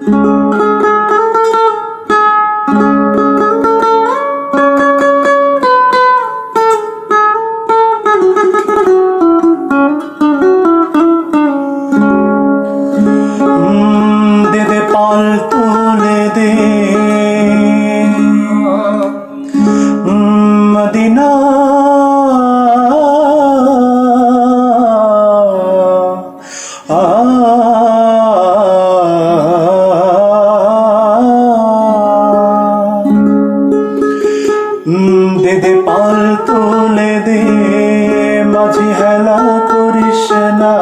Medina দে দে পাল তুলে দে মাঝি হেলা করিস না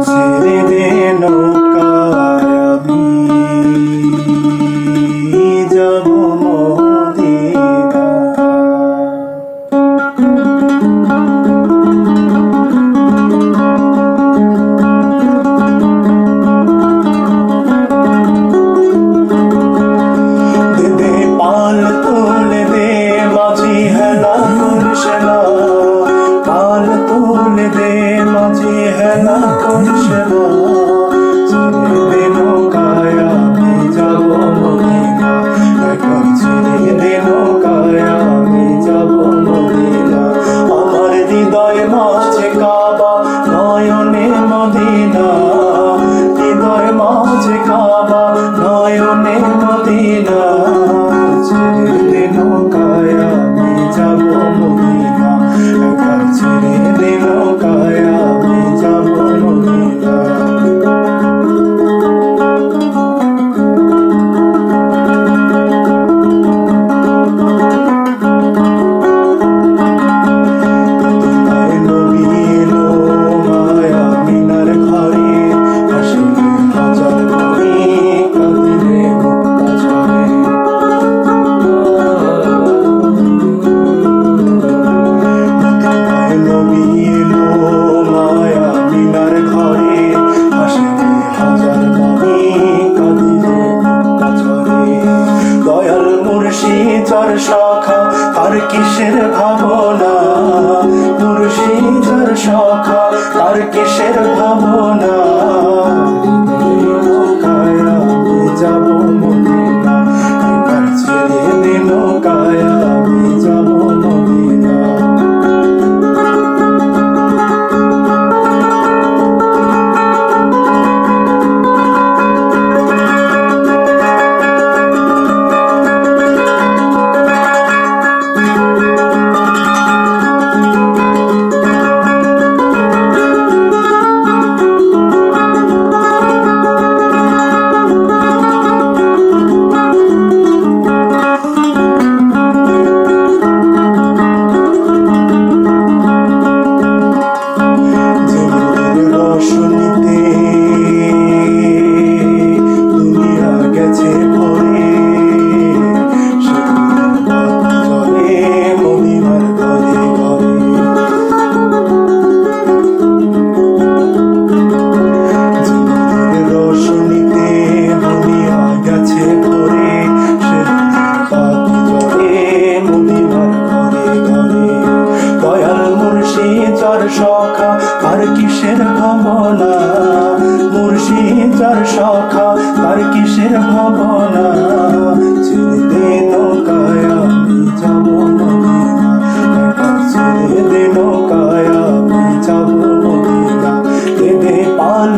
ছেড়ে দে নৌকায় আমি যাব মদিনা। মাঝি হেলা করিস না ছেড়ে দে নৌকায় আমি যাব মদিনা একবার ছেড়ে দে নৌকায় আমি যাব মদিনা। আমার হৃদয় মাঝে কাবা নয়নে মদিনা হৃদয় মাঝে কাবা নয়নে মদিনা ছেড়ে দে নৌকায় আমি যাব মদিনা একবার ছেড়ে দে নৌকায় আমি যাব মদিনা। নবী এলো মায়া মিনার ঘরে হাসি হাজার করে কাঁদিলে মুক্তা ঝরে। নবী এলো মায়া মিনার ঘরে হাসি হাজার করে কাঁদিলে মুক্তা ঝরে। দয়াল মুর্শিদ যার শাখা তার কিসের ভাবনা মুর্শিদ যার শাখা তার কিসের ভাবনা। নৌকায় আমি যাব মদিনা একবার ছেড়ে দে নৌকায় আমি যাব মদিনা। সখা আর কিসের ভাবনা মুর্শিদ যার সখা তার কিসের ভাবনা। ছেড়ে দে নৌকায় আমি যাব মদিনা একবার ছেড়ে দে নৌকায় আমি যাব মদিনা। দে দে পাল